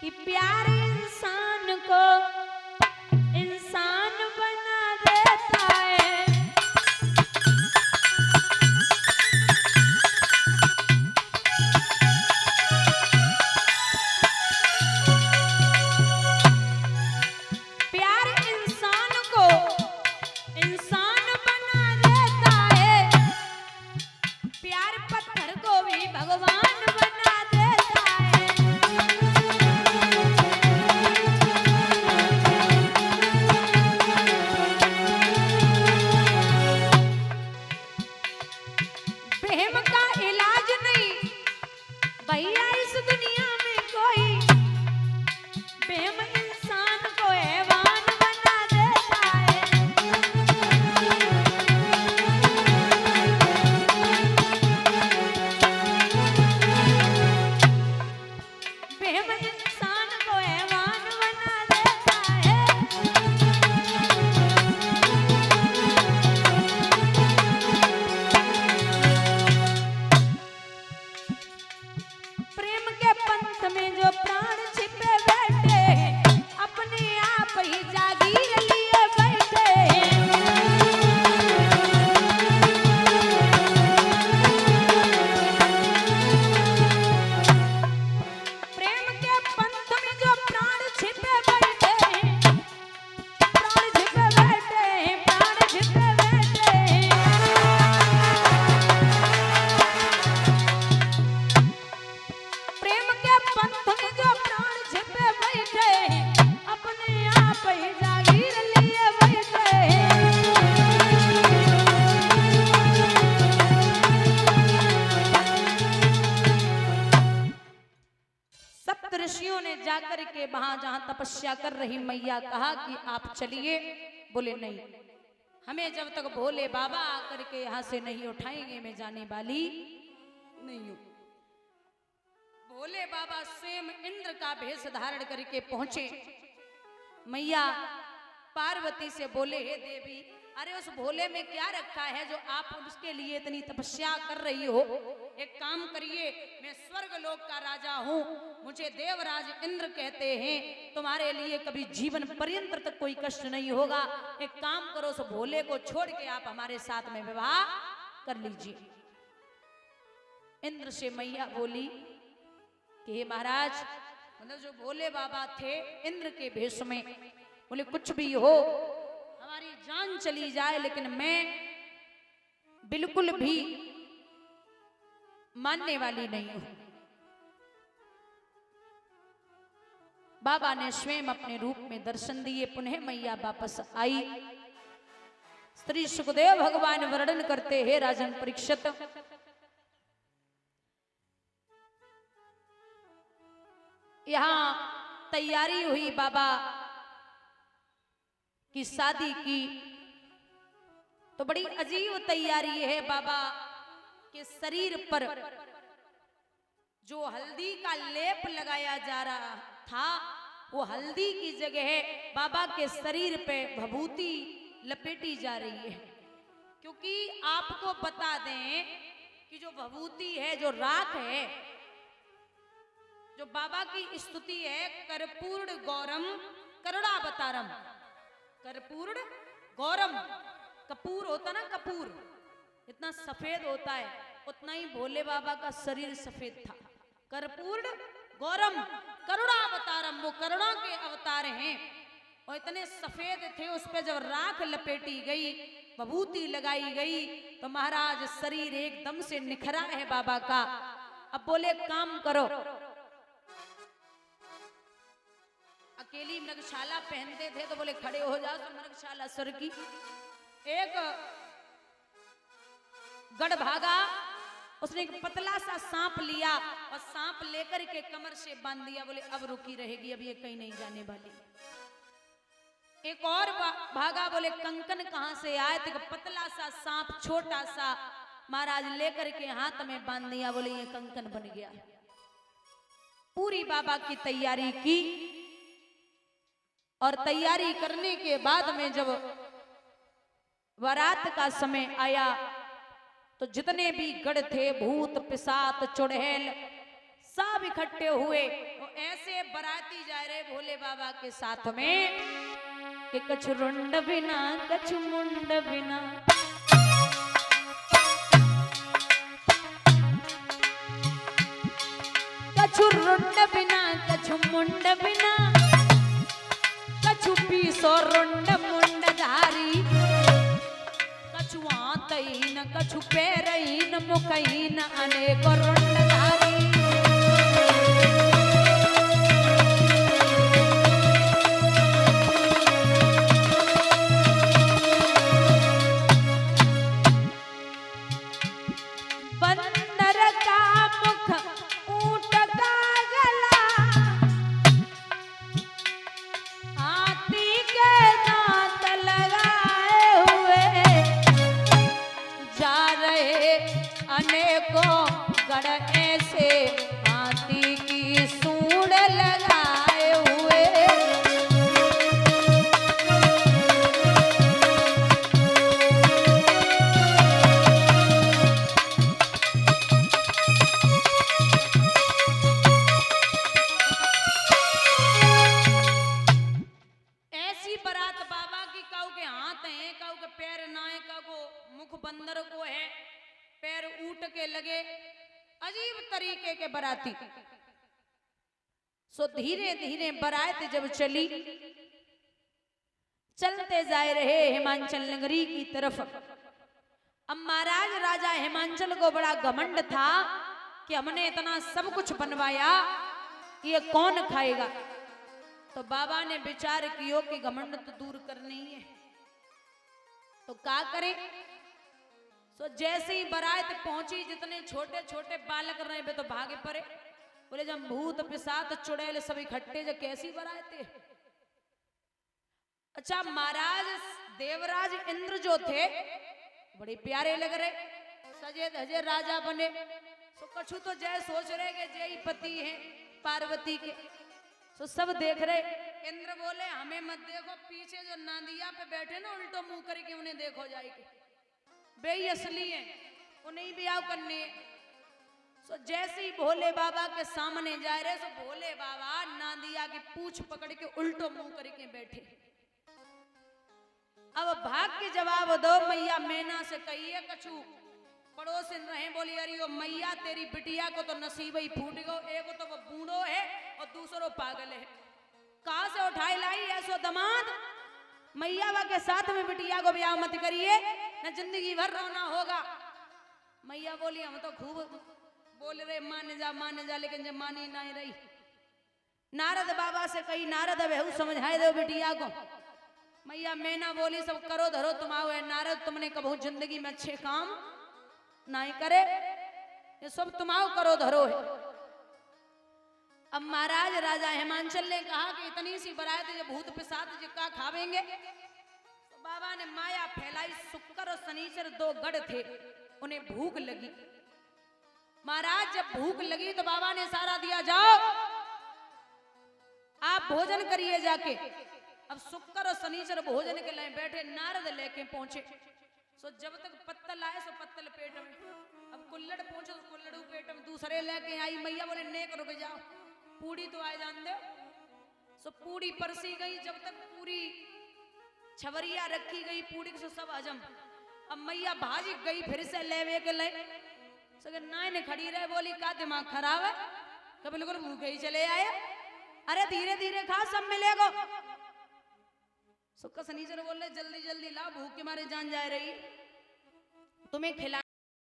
कि प्यार इंसान को इंसान बना देता है। प्यार इंसान को इंसान बना देता है। प्यार पत्थर को भी भगवान बना देता है। प्रेम का इलाज नहीं भैया इस दुनिया में कोई। प्रेम इंसान को हैवान बना देता है। प्रेम इंसान को हैवान बना देता है। प्रेम के पंथ में जो प्राण छिपे बैठे हैं, अपने आप ही जागीर लिए बैठे हैं। प्रेम के पंथ में जो प्राण छिपे बैठे हैं, प्राण छिपे बैठे हैं, प्राण छिपे बैठे हैं। प्रेम के पंथ में जो प्राण छिपे बैठे हैं, अपने आप ही जागीर लिए बैठे हैं। सप्त ऋषियों ने जाकर के वहां जहां तपस्या कर रही मैया कहा कि आप चलिए। बोले नहीं, हमें जब तक भोले बाबा आकर के यहाँ से नहीं उठाएंगे मैं जाने वाली नहीं हूं। भोले बाबा स्वयं इंद्र का भेष धारण करके पहुंचे। मैया पार्वती से बोले, हे देवी, अरे उस भोले में क्या रखा है जो आप उसके लिए इतनी तपस्या कर रही हो? एक काम करिए, मैं स्वर्ग लोक का राजा हूँ, मुझे देवराज इंद्र कहते हैं, तुम्हारे लिए कभी जीवन पर्यंत तक कोई कष्ट नहीं होगा। एक काम करो, उस भोले को छोड़ के आप हमारे साथ में विवाह कर लीजिए। इंद्र से मैया बोली कि हे महाराज, मतलब जो भोले बाबा थे इंद्र के भेष में, बोले कुछ भी हो, हमारी जान चली जाए, लेकिन मैं बिल्कुल भी मानने वाली नहीं हूं। बाबा ने स्वयं अपने रूप में दर्शन दिए। पुनः मैया वापस आई। श्री सुखदेव भगवान वर्णन करते हैं, राजन परीक्षित, यहां तैयारी हुई बाबा की शादी की, तो बड़ी अजीब तैयारी है। बाबा के शरीर पर जो हल्दी का लेप लगाया जा रहा था, वो हल्दी की जगह बाबा के शरीर पे भभूति लपेटी जा रही है। क्योंकि आपको बता दें कि जो भभूति है, जो राख है, जो बाबा की स्तुति है, कर्पूर्ण गौरम करुणावतारम। कर्पूर्ण गौरम, कपूर होता ना, कपूर इतना सफेद होता है, उतना ही भोले बाबा का शरीर सफेद था। कर्पूर्ण गौरम करुणावतारम, वो करुणा के अवतार हैं, और इतने सफेद थे। उस पे जब राख लपेटी गई, विभूति लगाई गई, तो महाराज शरीर एकदम से निखरा है बाबा का। अब बोले काम करो, अकेली मृगशाला पहनते थे, तो बोले खड़े हो जाओ, तो मृगशाला सर की एक गढ़ भागा, उसने एक पतला सा सांप लिया और सांप लेकर के कमर से बांध दिया। बोले अब रुकी रहेगी, अब ये कहीं नहीं जाने वाली। एक और भागा, बोले कंकन कहां से आए? तो पतला सा सांप छोटा सा महाराज लेकर के हाथ में बांध दिया। बोले ये कंकन बन गया। पूरी बाबा की तैयारी की, और तैयारी करने के बाद में जब बारात का समय आया, तो जितने भी गढ़ थे, भूत पिशाच चुड़ैल सब इकट्ठे हुए और ऐसे बराती जा रहे भोले बाबा के साथ में कि कछु रुंड बिना कछु मुंड बिना, कछु रुंड बिना कछु मुंड बिना, कछु पीसो रुंड मुंड धारी, कछु आतहीन कछु पैरहीन मुखहीन अनेक रुंड धारी। बंदर का मुख ऊंट का गला, हाथी के दांत लगाए हुए जा रहे अनेकों गढ़ ऐसे हाथी की सूंड लगाए हुए। बारात बाबा की काऊ के हाथ हैं, काऊ के पैर ना है, काऊ को मुख बंदर को है, पैर ऊंट के लगे, अजीब तरीके के बराती। सो धीरे धीरे बारात जब चली, चलते जा रहे हिमांचल नगरी की तरफ। अब महाराज राजा हिमांचल को बड़ा घमंड था कि हमने इतना सब कुछ बनवाया, ये कौन खाएगा। तो बाबा ने विचार कियो कि घमंड तो दूर करनी है, तो क्या करें। तो जैसे ही बारात पहुंची, जितने छोटे छोटे बालक रहे वे तो भागे पड़े, बोले जब भूत पिशाच चुड़ैल सब इकट्ठे जो कैसी बारात है। अच्छा, महाराज देवराज इंद्र जो थे बड़े प्यारे लग रहे, सजे धजे राजा बने। तो कछु तो जय सोच रहे कि जय ही पति है पार्वती के। तो सब देख रहे। इंद्र बोले हमें मत देखो, पीछे जो नांदिया पे बैठे ना उल्टो मुंह करके उन्हें देखो जाएगी, वे ही असली हैं, उन्हें ब्याह करने है। सो जैसे ही भोले बाबा के सामने जा रहे, सो भोले बाबा नांदिया की पूंछ पकड़ के उल्टो मुंह करके बैठे। अब भाग के जवाब दो, मैया मैना से कहिए कछु पड़ोस रहे। बोली अरे ओ मैया तेरी बिटिया को तो नसीब ही फूट गो, एक तो वो बूढ़ो है और दूसरो पागल है, कहां से उठाई लाई ऐसो दमाद। मैया वा के साथ में बिटिया को ब्याह मत करिए, न जिंदगी भर रोना होगा। मैया बोली हम तो खूब बोल रहे मान जा, लेकिन जब मानी नहीं रही। नारद बाबा से कही नारद अब समझाए दो बिटिया को। मैया मैना बोली सब करो धरो तुम आओ। नारद तुमने कबहू जिंदगी में अच्छे काम नहीं करे, ये सब तुम आओ करो धरो है। अब महाराज राजा हिमांचल ने कहा कि इतनी सी बारात जब भूत पिशाच जिक्का खावेंगे। तो बाबा ने माया फैलाई। शुक्र और शनिचर दो गढ़ थे, उन्हें भूख लगी। महाराज जब भूख लगी तो बाबा ने इशारा दिया जाओ आप भोजन करिए जाके। अब शुक्र और शनिचर भोजन के लिए बैठे, नारद लेके पहुंचे। सो जब तक पत्तल आए सो पत्तल पेट में, अब कुल्लड़ पहुंचे तो कुल्लड़ू पेट में, दूसरे लेके आई। मैया बोले नेक रुक जाओ, पूड़ी तो आए जान दो। सो पूड़ी परसी गई, जब तक पूरी छवरिया रखी गई पूड़ी से सब हजम। अब मैया भाजी गई फिर से लेवे के ले, सगे नाय ने खड़ी रहे। बोली का दिमाग खराब है, कभी बिल्कुल भूखे ही चले आए। अरे धीरे धीरे खा सब मिलेगा। शुक्र शनिचर बोल रहे जल्दी जल्दी ला, भूख के मारे जान जा रही, तुम्हें खिला